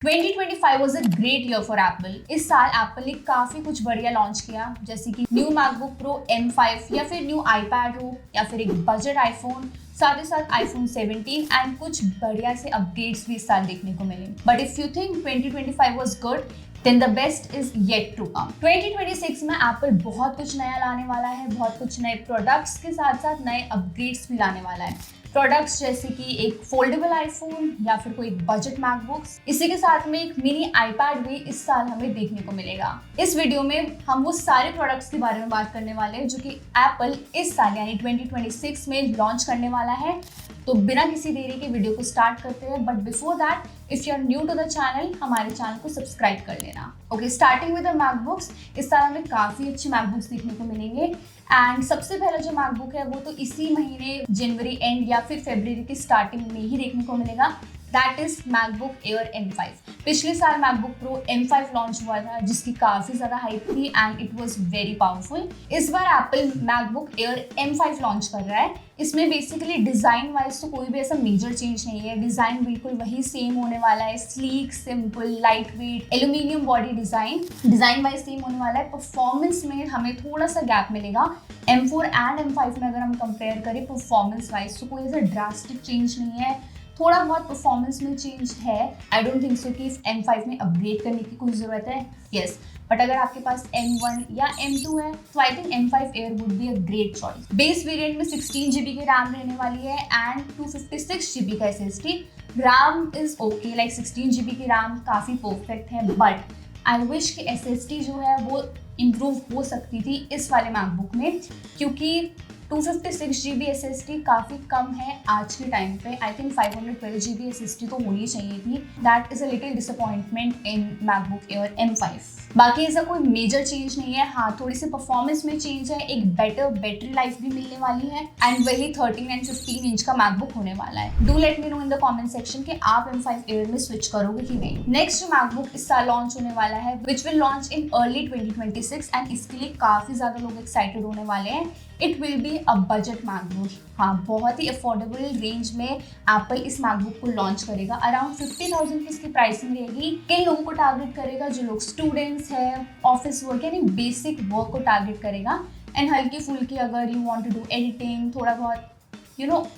2025 was a great year for Apple। इस साल Apple ने काफी कुछ बढ़िया लॉन्च किया, जैसे कि न्यू मैकबुक प्रो M5 या फिर न्यू आईपैड हो या फिर एक बजट आईफोन, साथ ही साथ iPhone 17 एंड कुछ बढ़िया से अपडेट्स भी इस साल देखने को मिले। But if you think 2025 was good, then the best is yet to come। 2026 में एप्पल बहुत कुछ नया लाने वाला है, बहुत कुछ नए प्रोडक्ट्स के साथ साथ नए अपग्रेड्स भी लाने वाला है। प्रोडक्ट्स जैसे कि एक फोल्डेबल आईफोन या फिर कोई बजट मैकबुक्स, इसी के साथ में एक मिनी आईपैड भी इस साल हमें देखने को मिलेगा। इस वीडियो में हम वो सारे प्रोडक्ट्स के बारे में बात करने वाले हैं जो कि एप्पल इस साल यानी 2026 में लॉन्च करने वाला है। तो बिना किसी देरी के वीडियो को स्टार्ट करते हैं, but before that if you are new to the channel, हमारे चैनल को सब्सक्राइब कर लेना। Okay, starting with the MacBooks. इस साल हमें काफ़ी अच्छे मैकबुक्स देखने को मिलेंगे एंड सबसे पहला जो मैकबुक है वो तो इसी महीने जनवरी एंड या फिर फरवरी की स्टार्टिंग में ही देखने को मिलेगा। That is MacBook Air M5। पिछले साल मैकबुक प्रो M5 लॉन्च हुआ था जिसकी काफ़ी ज़्यादा हाइप थी and it was very powerful. इस बार Apple MacBook Air M5 launch कर रहा है। इसमें बेसिकली डिज़ाइन वाइज तो कोई भी ऐसा मेजर चेंज नहीं है। डिज़ाइन बिल्कुल वही सेम होने वाला है, sleek, simple, light weight, aluminium body design wise same होने वाला है। परफॉर्मेंस में हमें थोड़ा सा गैप मिलेगा। M4 एंड M5 में अगर हम कंपेयर करें परफॉर्मेंस वाइज तो कोई ऐसा ड्रास्टिक चेंज नहीं है। थोड़ा बहुत परफॉर्मेंस में चेंज है। आई डोंट थिंक सो कि M5 में अपग्रेड करने की कोई ज़रूरत है। यस, बट अगर आपके पास M1 या M2 है तो I think M5 Air would be a great choice. Base variant में 16 GB की रैम रहने वाली है एंड 256 GB का SSD। RAM is okay, like 16 GB की रैम काफ़ी परफेक्ट है, बट आई विश कि SSD जो है वो इम्प्रूव हो सकती थी इस वाले मैकबुक में, क्योंकि 256 GB SSD काफ़ी कम है आज के टाइम पे। आई थिंक 512 GB SSD तो होनी चाहिए थी। That is a little disappointment in MacBook Air M5। बाकी ऐसा कोई मेजर चेंज नहीं है। हाँ, थोड़ी सी परफॉर्मेंस में चेंज है, एक बेटर बैटरी लाइफ भी मिलने वाली है एंड वही 13 एंड 15 इंच का मैकबुक होने वाला है। Do let me know in the comment section कि आप M5 Air में स्विच करोगे कि नहीं। नेक्स्ट मैकबुक इस साल लॉन्च होने वाला है which will launch in early 2026 and इसके लिए काफ़ी ज़्यादा लोग एक्साइटेड होने वाले हैं। It will B a budget MacBook. हाँ, बहुत ही अफोर्डेबल रेंज में एप्पल इस मैकबुक को लॉन्च करेगा। अराउंड 50,000 की इसकी प्राइसिंग रहेगी। किन लोगों को टारगेट करेगा? जो लोग स्टूडेंट्स है, ऑफिस वर्क यानी बेसिक वर्क को टारगेट करेगा एंड हल्की फुल्की अगर you want to do editing, थोड़ा बहुत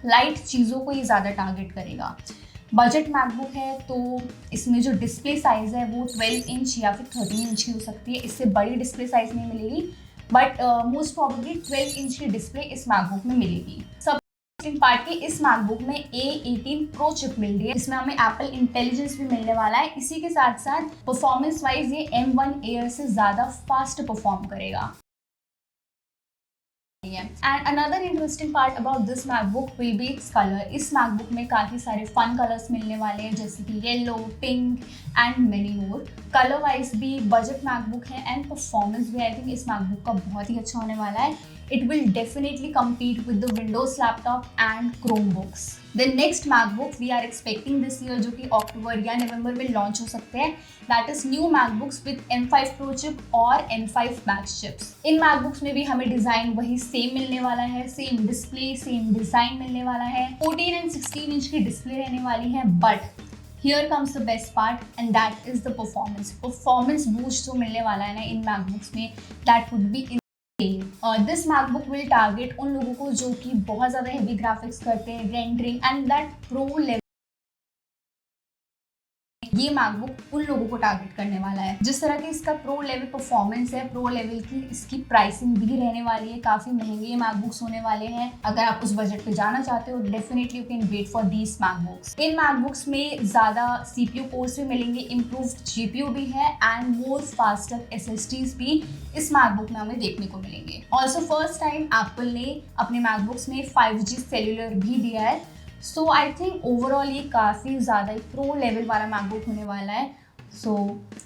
लाइट चीज़ों को ये ज़्यादा टारगेट करेगा। बजट मैकबुक है तो इसमें जो डिस्प्ले साइज़ है वो 12 इंच या फिर 13 इंच की हो सकती है। इससे बड़ी डिस्प्ले साइज़ नहीं मिलेगी, बट मोस्ट प्रॉबेबली 12 इंच की डिस्प्ले इस मैकबुक में मिलेगी। सब पार्ट की इस मैकबुक में A18 Pro चिप मिल रही है। इसमें हमें एप्पल इंटेलिजेंस भी मिलने वाला है। इसी के साथ साथ परफॉर्मेंस वाइज ये M1 Air से ज़्यादा फास्ट परफॉर्म करेगा। And another interesting part about this MacBook will be its colour. इस मैकबुक में काफ़ी सारे फन कलर्स मिलने वाले हैं जैसे कि yellow, pink and many more. Colour wise भी बजट मैकबुक है एंड परफॉर्मेंस भी आई थिंक इस मैकबुक का बहुत ही अच्छा होने वाला है। It will definitely compete with the Windows laptop and Chromebooks। The next MacBook we are expecting this year जो कि अक्टूबर या नवंबर में लॉन्च हो सकते हैं। That is new MacBooks with M5 Pro chip और M5 Max chips। इन MacBooks में भी हमें डिज़ाइन वही सेम मिलने वाला है, सेम डिस्प्ले, सेम डिज़ाइन मिलने वाला है। 14 एंड 16 इंच की डिस्प्ले रहने वाली है, but here comes the best part and that is the performance। Performance boost जो मिलने वाला है ना इन MacBooks में, that would be this MacBook will target उन लोगों को जो कि बहुत ज़्यादा हेवी ग्राफिक्स करते हैं, rendering and that pro level. ये मैकबुक उन लोगों को टारगेट करने वाला है। जिस तरह की इसका प्रो लेवल परफॉर्मेंस है, प्रो लेवल की इसकी प्राइसिंग भी रहने वाली है। काफ़ी महंगे मैकबुक्स होने वाले हैं। अगर आप उस बजट पे जाना चाहते हो definitely you can wait for these MacBooks. इन मैकबुक्स में ज़्यादा CPU कोर्स भी मिलेंगे, इम्प्रूव्ड GPU भी है एंड मोर फास्टर SSDs भी इस मैकबुक में हमें देखने को मिलेंगे। ऑल्सो फर्स्ट टाइम एप्पल ने अपने मैकबुक्स में 5G सेल्यूलर भी दिया है। सो आई थिंक ओवरऑल ये काफ़ी ज़्यादा प्रो लेवल वाला मैकबुक होने वाला है। So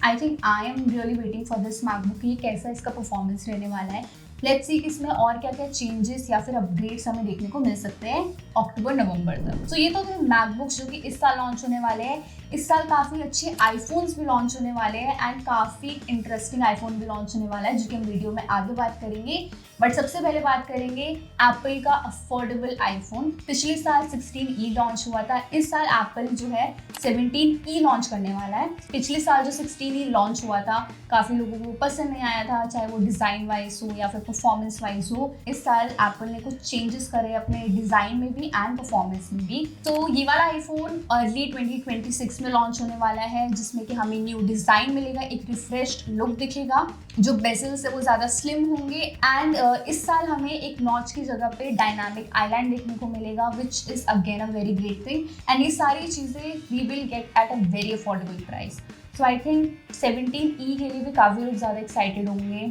I think I am really waiting for this MacBook. ये कैसा इसका परफॉर्मेंस रहने वाला है। लेट्स सी कि इसमें और क्या क्या चेंजेस या फिर अपग्रेड्स हमें देखने को मिल सकते हैं अक्टूबर नवंबर तक। सो ये तो थे मैकबुक्स जो कि इस साल लॉन्च होने वाले हैं। इस साल काफ़ी अच्छे आईफोन्स भी लॉन्च होने वाले हैं एंड काफ़ी इंटरेस्टिंग आईफोन भी लॉन्च होने वाला है जो कि हम वीडियो में आगे बात करेंगे। बट सबसे पहले बात करेंगे एप्पल का अफोर्डेबल आईफोन। पिछले साल 16e लॉन्च हुआ था, इस साल एप्पल जो है 17e लॉन्च करने वाला है। पिछले साल जो 16e लॉन्च हुआ था काफ़ी लोगों को पसंद नहीं आया था, चाहे वो डिज़ाइन वाइज हो या फिर परफॉर्मेंस वाइज हो। इस साल एप्पल ने कुछ चेंजेस करे अपने डिज़ाइन में भी एंड परफॉर्मेंस में भी। तो ये वाला आईफोन अर्ली 2026 में लॉन्च होने वाला है, जिसमें कि हमें न्यू डिज़ाइन मिलेगा, एक रिफ्रेश्ड लुक दिखेगा, जो बेजल्स है वो ज़्यादा स्लिम होंगे एंड इस साल हमें एक नॉच की जगह पे डायनामिक आईलैंड देखने को मिलेगा, which is again a very great thing. And ये सारी चीज़ें we will get at a very affordable price. So I think 17e के लिए भी काफ़ी लोग ज़्यादा एक्साइटेड होंगे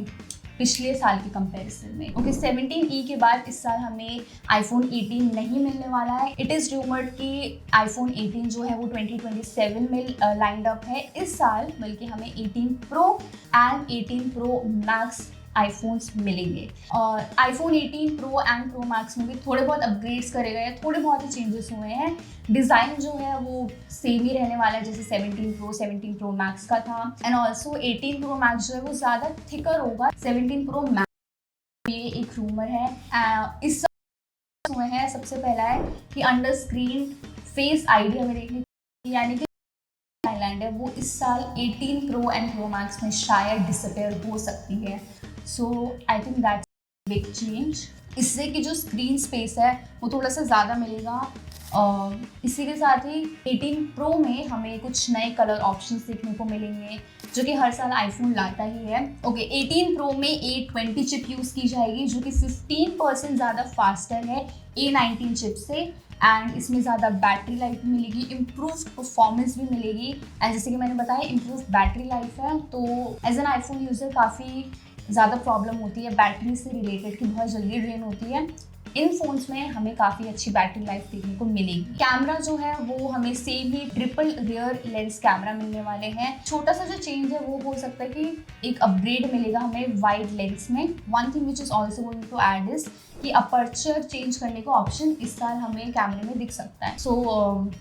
पिछले साल के कंपैरिजन में। ओके, 17e के बाद इस साल हमें आईफोन 18 नहीं मिलने वाला है। इट इज़ रूमर्ड कि आईफोन 18 जो है वो 2027 में लाइंड अप है इस साल, बल्कि हमें 18 pro and 18 pro max iPhones मिलेंगे। और iPhone 18 pro and pro max में भी थोड़े बहुत अपग्रेड्स करे गए हैं, थोड़े बहुत ही चेंजेस हुए हैं। डिज़ाइन जो है वो सेम ही रहने वाला है जैसे 17 प्रो मैक्स का था। एंड ऑल्सो 18 प्रो मैक्स जो है वो ज़्यादा थिकर होगा 17 प्रो मैक्स। ये एक रूमर है। इस हुए हैं, सबसे पहला है कि अंडर स्क्रीन फेस आईडी हमें देखने, यानी कि आइलैंड है वो इस साल 18 प्रो एंड प्रो मैक्स में शायद डिसअपेयर हो सकती है। So I think that's big change. इससे कि जो स्क्रीन स्पेस है वो थोड़ा सा ज़्यादा मिलेगा। इसी के साथ ही 18 प्रो में हमें कुछ नए कलर ऑप्शंस देखने को मिलेंगे, जो कि हर साल आईफोन लाता ही है। ओके, 18 प्रो में A20 चिप यूज़ की जाएगी, जो कि 15% ज़्यादा फास्टर है A19 चिप से। एंड इसमें ज़्यादा बैटरी लाइफ मिलेगी, इम्प्रूव परफॉर्मेंस भी मिलेगी। एंड जैसे कि मैंने बताया इम्प्रूव बैटरी लाइफ है, तो एज एन आईफोन यूज़र काफ़ी ज़्यादा प्रॉब्लम होती है बैटरी से रिलेटेड कि बहुत जल्दी ड्रेन होती है। इन फ़ोन्स में हमें काफ़ी अच्छी बैटरी लाइफ देखने को मिलेगी। कैमरा जो है वो हमें सेम ही ट्रिपल रियर लेंस कैमरा मिलने वाले हैं। छोटा सा जो चेंज है वो हो सकता है कि एक अपग्रेड मिलेगा हमें वाइड लेंस में। One thing which is also going to add is कि अपर्चर चेंज करने का ऑप्शन इस साल हमें कैमरे में दिख सकता है। सो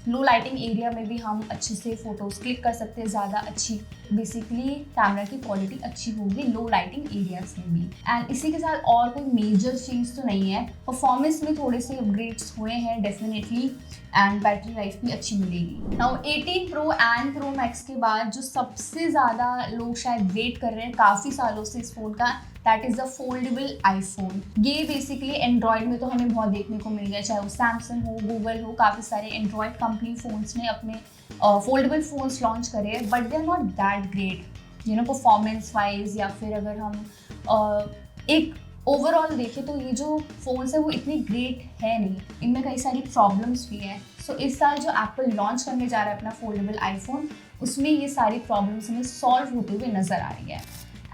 लो लाइटिंग एरिया में भी हम अच्छे से फोटोज़ क्लिक कर सकते हैं, ज़्यादा अच्छी बेसिकली कैमरा की क्वालिटी अच्छी होगी लो लाइटिंग एरियाज में भी। एंड इसी के साथ और कोई मेजर चेंज तो नहीं है। परफॉर्मेंस में थोड़े से अपग्रेड्स हुए हैं डेफिनेटली, एंड बैटरी लाइफ भी अच्छी मिलेगी। Now 18 pro and pro max के बाद जो सबसे ज़्यादा लोग शायद वेट कर रहे हैं काफ़ी सालों से इस फ़ोन का, that is the foldable iPhone. ये बेसिकली एंड्रॉयड में तो हमें बहुत देखने को मिल गया, चाहे वो सैमसंग हो, गूगल हो, काफ़ी सारे एंड्रॉयड कंपनी फ़ोन्स ने अपने फोल्डेबल फ़ोन्स लॉन्च करे, but they are not that great you know performance wise, या फिर अगर हम एक ओवरऑल देखें तो ये जो फ़ोन्स है वो इतनी ग्रेट है नहीं, इनमें कई सारी प्रॉब्लम्स भी हैं। सो इस साल जो एप्पल लॉन्च करने जा रहा है अपना फोल्डेबल आईफोन, उसमें ये सारी प्रॉब्लम्स हमें सॉल्व होते हुए नज़र आ रही है।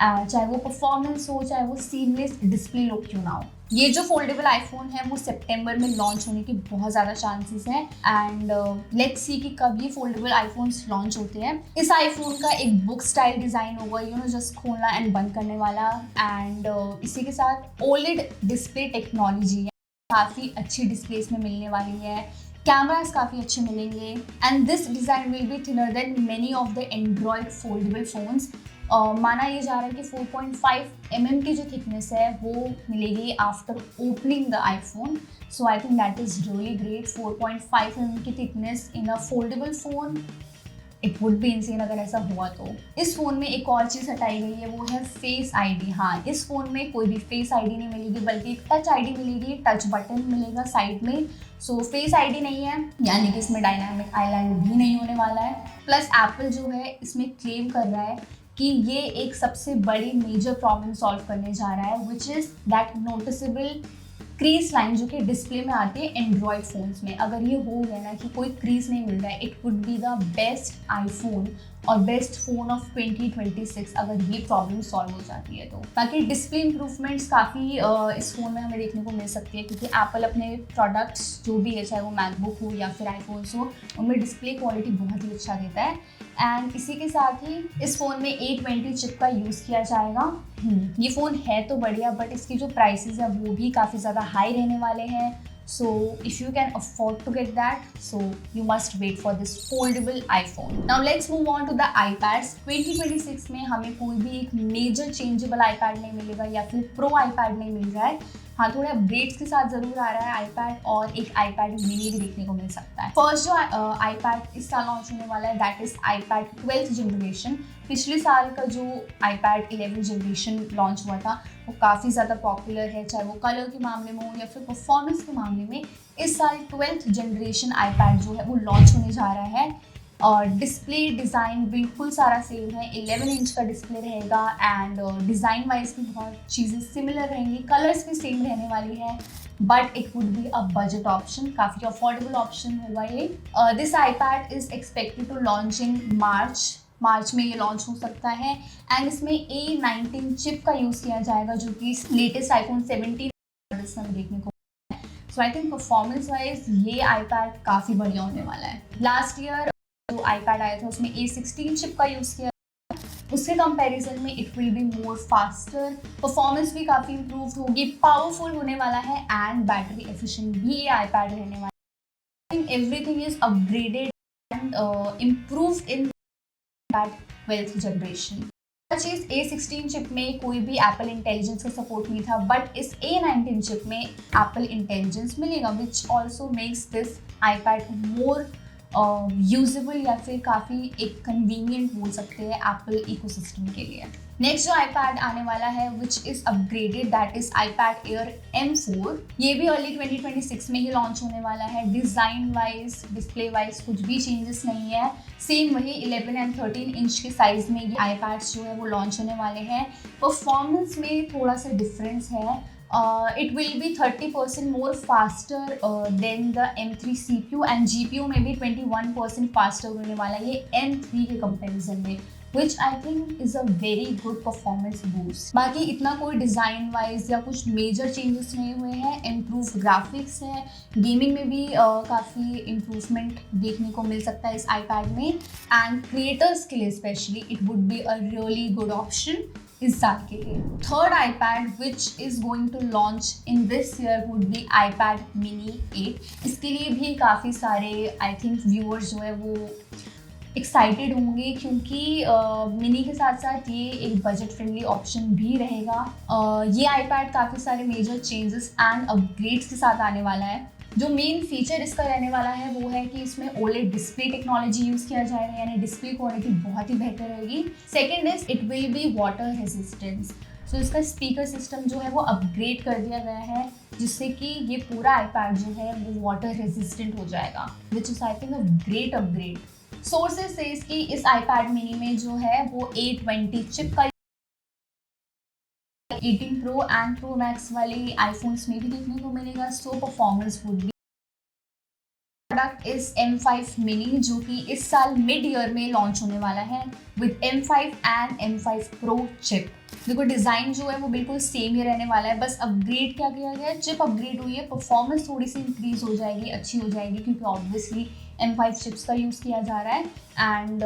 चाहे वो परफॉर्मेंस हो, चाहे वो सीमलेस डिस्प्ले लुक क्यों ना हो। ये जो फोल्डेबल आईफोन है वो सितंबर में लॉन्च होने की बहुत ज़्यादा चांसेस हैं। एंड लेट्स सी कि कब ये फोल्डेबल आईफोन्स लॉन्च होते हैं। इस आईफोन का एक बुक स्टाइल डिज़ाइन होगा, यू नो जस्ट खोलना एंड बंद करने वाला। एंड इसी के साथ ओलेड डिस्प्ले टेक्नोलॉजी काफ़ी अच्छी डिस्प्लेस में मिलने वाली है, कैमरास काफ़ी अच्छे मिलेंगे। And this design will be thinner than many of the Android foldable phones. माना ये जा रहा है कि 4.5 mm की जो थिकनेस है वो मिलेगी after opening the iPhone. So I think that is really great. 4.5 mm की thickness in a foldable phone, it would B insane अगर ऐसा हुआ तो। इस फ़ोन में एक और चीज़ हटाई गई है, वो है फेस आईडी। हाँ, इस फ़ोन में कोई भी फेस आईडी नहीं मिलेगी, बल्कि एक टच आईडी मिलेगी, टच बटन मिलेगा साइड में। सो फेस आईडी नहीं है, यानी कि इसमें डायनामिक आईलैंड भी नहीं होने वाला है। प्लस एप्पल जो है इसमें क्लेम कर रहा है कि ये एक सबसे बड़ी मेजर प्रॉब्लम सॉल्व करने जा रहा है, which is that noticeable crease line जो कि डिस्प्ले में आती है एंड्रॉयड फ़ोन्स में। अगर ये हो गया ना कि कोई क्रीज नहीं मिल रहा है, it would be the best iPhone और बेस्ट फ़ोन ऑफ 2026 अगर ये प्रॉब्लम सॉल्व हो जाती है तो। बाकी डिस्प्ले इंप्रूवमेंट्स काफ़ी इस फ़ोन में हमें देखने को मिल सकती है, क्योंकि एप्पल अपने प्रोडक्ट्स जो भी है, चाहे वो मैकबुक हो या फिर आईफोन्स हो, उनमें डिस्प्ले क्वालिटी बहुत ही अच्छा देता है। एंड इसी के साथ ही इस फ़ोन में A20 चिप का यूज़ किया जाएगा। ये फ़ोन है तो बढ़िया, बट इसकी जो प्राइसेस है वो भी काफ़ी ज़्यादा हाई रहने वाले हैं। So if you can afford to get that, so you must wait for this foldable iPhone. Now let's move on to the iPads. 2026 में हमें कोई भी एक मेजर चेंजेबल iPad नहीं मिलेगा या फिर प्रो iPad नहीं मिल रहा है. हाँ, थोड़े अपग्रेड्स के साथ ज़रूर आ रहा है iPad, और एक iPad mini भी देखने को मिल सकता है. फर्स्ट जो iPad इस साल लॉन्च होने वाला है that is iPad 12th generation. पिछले साल का जो iPad 11 जनरेशन लॉन्च हुआ था वो काफ़ी ज़्यादा पॉपुलर है, चाहे वो कलर के मामले में हो या फिर परफॉर्मेंस के मामले में. इस साल 12th जनरेशन iPad जो है वो लॉन्च होने जा रहा है. और डिस्प्ले डिज़ाइन बिल्कुल सारा सेम है, 11 इंच का डिस्प्ले रहेगा एंड डिज़ाइन वाइज भी बहुत चीज़ें सिमिलर रहेंगी, कलर्स भी सेम रहने वाली है, but it would be a budget option, काफ़ी अफोर्डेबल ऑप्शन होगा ये. This iPad is expected to launch in March में ये लॉन्च हो सकता है. एंड इसमें A19 चिप का यूज़ किया जाएगा जो कि लेटेस्ट iPhone 17 में देखने को. सो आई थिंक परफॉर्मेंस वाइज ये iPad काफ़ी बढ़िया होने वाला है. लास्ट ईयर जो iPad आया था उसमें A16 चिप का यूज़ किया, उसके कंपैरिजन में it will be more faster, performance भी काफ़ी इम्प्रूव होगी, पावरफुल होने वाला है एंड बैटरी एफिशिएंट भी ये iPad रहने वाला है. I think everything is upgraded and improved in iPad 12th generation. Cheese A16 chip में कोई भी एप्पल इंटेलिजेंस का सपोर्ट नहीं था, बट इस A19 चिप में एप्पल इंटेलिजेंस मिलेगा, which also makes this iPad more usable या फिर काफ़ी एक कन्वीनियंट बोल सकते हैं एप्पल इकोसिस्टम के लिए. नेक्स्ट जो iPad आने वाला है which is upgraded that is iPad Air M4. ये भी अर्ली 2026 में ही लॉन्च होने वाला है. डिज़ाइन वाइज डिस्प्ले वाइज कुछ भी चेंजेस नहीं है, सेम वही 11 एंड 13 इंच के साइज़ में ये iPads जो है वो लॉन्च होने वाले हैं. परफॉर्मेंस में थोड़ा सा डिफरेंस है. It will be 30% more faster than the M3 CPU and GPU में भी 21% faster होने वाला है ये M3 के कंपैरिजन में, which I think is a very good performance boost. बाकी इतना कोई डिज़ाइन वाइज या कुछ मेजर चेंजेस नहीं हुए हैं. इम्प्रूव ग्राफिक्स है, गेमिंग में भी काफ़ी इम्प्रूवमेंट देखने को मिल सकता है इस iPad में, एंड क्रिएटर्स के लिए specially it would be a really good option इस साल के लिए. Third iPad which is going to launch in this year would be iPad mini 8. इसके लिए भी काफ़ी सारे आई थिंक व्यूअर्स जो है वो एक्साइटेड होंगे, क्योंकि मिनी के साथ साथ ये एक बजट फ्रेंडली ऑप्शन भी रहेगा. ये iPad काफ़ी सारे मेजर चेंजेस एंड अपग्रेड्स के साथ आने वाला है. जो मेन फीचर इसका रहने वाला है वो है कि इसमें OLED डिस्प्ले टेक्नोलॉजी यूज़ किया जाएगा, यानी डिस्प्ले क्वालिटी बहुत ही बेहतर रहेगी. Second is it will be water resistance. So इसका स्पीकर सिस्टम जो है वो अपग्रेड कर दिया गया है, जिससे कि ये पूरा iPad जो है वो वाटर रेजिस्टेंट हो जाएगा, which is I think a great upgrade. Sources से इसकी इस iPad mini में जो है वो A20 चिप का 18 Pro एंड Pro Max वाले iPhones में भी देखने को मिलेगा. So performance would be. Product is M5 mini जो कि इस साल मिड ईयर में लॉन्च होने वाला है with M5 and M5 Pro chip. देखो डिज़ाइन जो है वो बिल्कुल सेम ही रहने वाला है, बस अपग्रेड क्या किया गया है, चिप अपग्रेड हुई है, परफॉर्मेंस थोड़ी सी इंक्रीज हो जाएगी, अच्छी हो जाएगी, क्योंकि ऑब्वियसली M5 चिप्स का यूज़ किया जा रहा है. एंड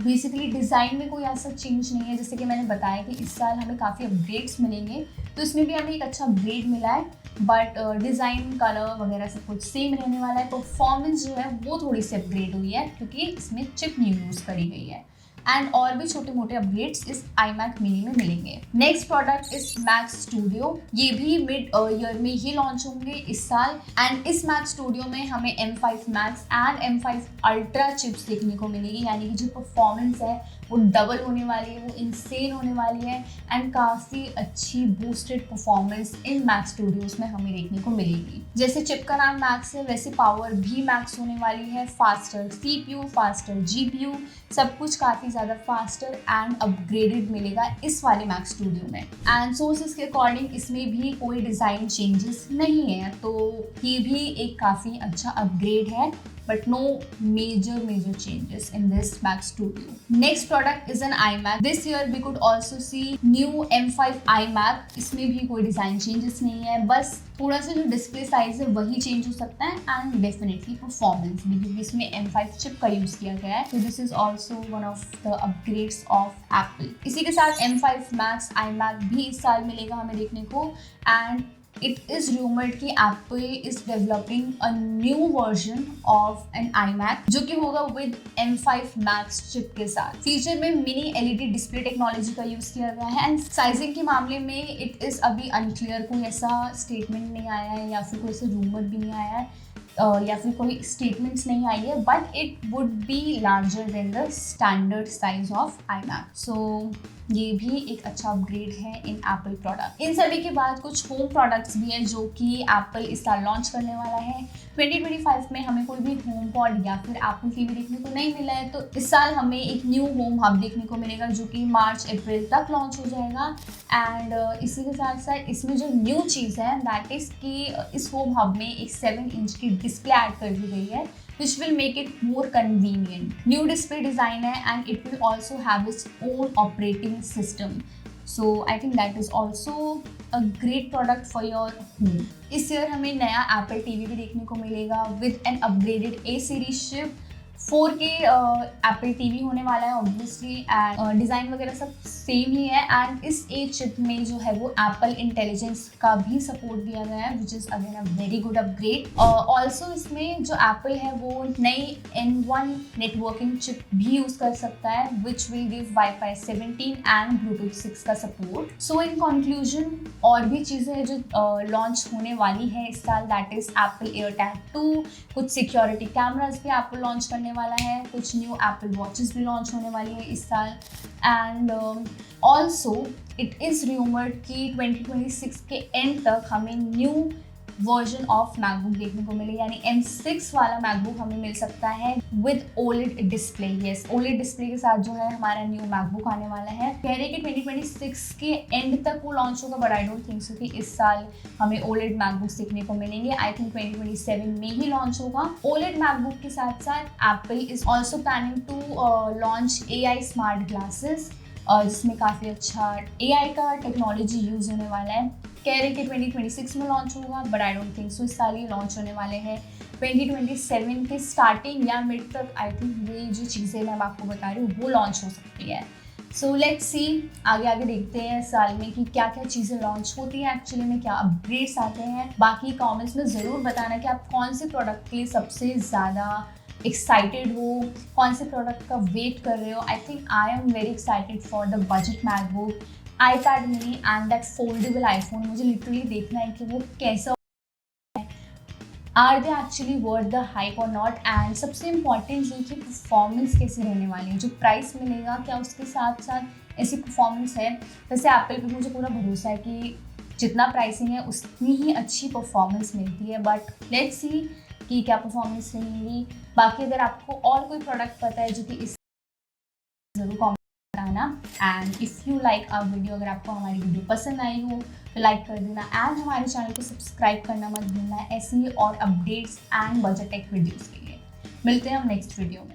बेसिकली डिज़ाइन में कोई ऐसा चेंज नहीं है. जैसे कि मैंने बताया कि इस साल हमें काफ़ी अपग्रेड्स मिलेंगे, तो इसमें भी हमें एक अच्छा अपग्रेड मिला है, बट डिज़ाइन कलर वगैरह सब कुछ सेम रहने वाला है. परफॉर्मेंस जो है वो थोड़ी सी अपग्रेड हुई है क्योंकि इसमें चिप न्यू यूज़ करी गई है, एंड और भी छोटे मोटे अपग्रेड्स इस iMac mini में मिलेंगे. नेक्स्ट प्रोडक्ट इस Mac Studio. ये भी मिड ईयर में ही लॉन्च होंगे इस साल, एंड इस Mac Studio में हमें M5 Max and M5 Ultra chips देखने को मिलेगी, यानी कि जो परफॉर्मेंस है वो डबल होने वाली है, वो इंसेन होने वाली है, एंड काफ़ी अच्छी boosted performance in Mac Studios में हमें देखने को मिलेगी. जैसे चिप का नाम Max है, वैसे पावर भी Max होने वाली है. फास्टर CPU, फास्टर GPU, सब कुछ काफ़ी ज़्यादा फास्टर एंड अपग्रेडेड मिलेगा इस वाले Mac Studio में. एंड सोर्सेज के अकॉर्डिंग इसमें भी कोई डिज़ाइन चेंजेस नहीं है, तो ये भी एक काफ़ी अच्छा अपग्रेड है, but no major changes in this Mac Studio. Next product is an iMac. This year we could also see new M5 iMac. इसमें भी कोई डिज़ाइन चेंजेस नहीं है, बस थोड़ा सा जो डिस्प्ले साइज है वही चेंज हो सकता है, एंड डेफिनेटली परफॉर्मेंस भी, क्योंकि इसमें M5 चिप का यूज़ किया गया है. तो this is also one of the upgrades of Apple. इसी के साथ M5 Max iMac भी इस साल मिलेगा हमें देखने को, एंड it is rumored कि Apple is developing a new version of an iMac जो कि होगा with M5 Max चिप के साथ। फीचर में मिनी LED डिस्प्ले टेक्नोलॉजी का यूज किया गया है एंड साइजिंग के मामले में इट इज अभी अनक्लियर, कोई ऐसा स्टेटमेंट नहीं आया है या फिर कोई ऐसा रूमर भी नहीं आया है या फिर कोई स्टेटमेंट्स नहीं आई है, but it would be larger than the standard size of iMac। सो ये भी एक अच्छा अपग्रेड है इन एप्पल प्रोडक्ट। इन सभी के बाद कुछ होम प्रोडक्ट्स भी हैं जो कि एप्पल इस साल लॉन्च करने वाला है। 2025 में हमें कोई भी होम पॉड या फिर एप्पल टीवी देखने को नहीं मिला है, तो इस साल हमें एक न्यू होम हब देखने को मिलेगा जो कि मार्च अप्रैल तक लॉन्च हो जाएगा। एंड इसी के साथ साथ इसमें जो न्यू चीज़ है दैट इज़ कि इस होम हब में एक 7 इंच की डिस्प्ले ऐड कर दी गई है which will make it more convenient. New display design है and it will also have its own operating system. So I think that is also a great product for your home. इस year हमें नया Apple TV भी देखने को मिलेगा with an upgraded A series chip। 4K Apple TV होने वाला है ऑब्वियसली एंड डिज़ाइन वगैरह सब सेम ही है एंड इस ए चिप में जो है वो एप्पल इंटेलिजेंस का भी सपोर्ट दिया गया है विच is again a very good upgrade. Also इसमें जो एप्पल है वो नई N1 नेटवर्किंग चिप भी यूज़ कर सकता है which will give Wi-Fi 17 and Bluetooth 6 का सपोर्ट। सो इन कंक्लूजन और भी चीज़ें जो लॉन्च होने वाली है इस साल दैट इज़ एप्पल AirTag 2, कुछ सिक्योरिटी कैमराज भी एप्पल लॉन्च करने वाला है, कुछ न्यू एप्पल वॉचेस भी लॉन्च होने वाली है इस साल and also it is rumoured कि 2026 के एंड तक हमें न्यू वर्जन ऑफ मैकबुक देखने को मिले, यानी M6 वाला मैकबुक हमें मिल सकता है with OLED display. Yes, OLED display के साथ जो है हमारा न्यू मैकबुक आने वाला है। कह रहे हैं कि 2026 के एंड तक वो लॉन्च होगा, but I don't think so कि इस साल हमें OLED मैकबुक्स देखने को मिलेंगे। आई थिंक 2027 में ही लॉन्च होगा। OLED मैकबुक के साथ साथ Apple is also planning to launch AI smart glasses जिसमें काफ़ी अच्छा AI का टेक्नोलॉजी यूज़ होने वाला है। कह रहे कि 2026 में लॉन्च होगा, but I don't think so इस साल ही लॉन्च होने वाले हैं। 2027 के स्टार्टिंग या मिड तक आई थिंक ये जो चीज़ें मैं आपको बता रही हूँ वो लॉन्च हो सकती है। सो लेट्स सी, आगे आगे देखते हैं इस साल में कि क्या क्या चीज़ें लॉन्च होती हैं, एक्चुअली में क्या अपग्रेड्स आते हैं। बाकी कमेंट्स में ज़रूर बताना कि आप कौन से प्रोडक्ट के लिए सबसे ज़्यादा एक्साइटेड हो, कौन से प्रोडक्ट का वेट कर रहे हो। I think I am very excited for the budget MacBook, iPad mini and that foldable iPhone. मुझे लिटरली देखना है कि वो कैसा है, are they actually worth the hype और नॉट, एंड सबसे इम्पॉर्टेंट ये कि परफॉर्मेंस कैसी रहने वाली है, जो प्राइस मिलेगा क्या उसके साथ साथ ऐसी परफॉर्मेंस है। वैसे एप्पल पे मुझे पूरा भरोसा है कि जितना प्राइसिंग है उतनी ही अच्छी परफॉर्मेंस मिलती है, बट लेट्स सी कि क्या परफॉर्मेंस रहेगी। बाकी अगर आपको और कोई प्रोडक्ट पता है जो कि इस ज़रूर कमेंट कराना। And if you like our video, अगर आपको हमारी वीडियो पसंद आई हो तो लाइक कर देना एंड हमारे चैनल को सब्सक्राइब करना मत भूलना ऐसी और updates and budget tech videos के लिए। मिलते हैं हम नेक्स्ट वीडियो में।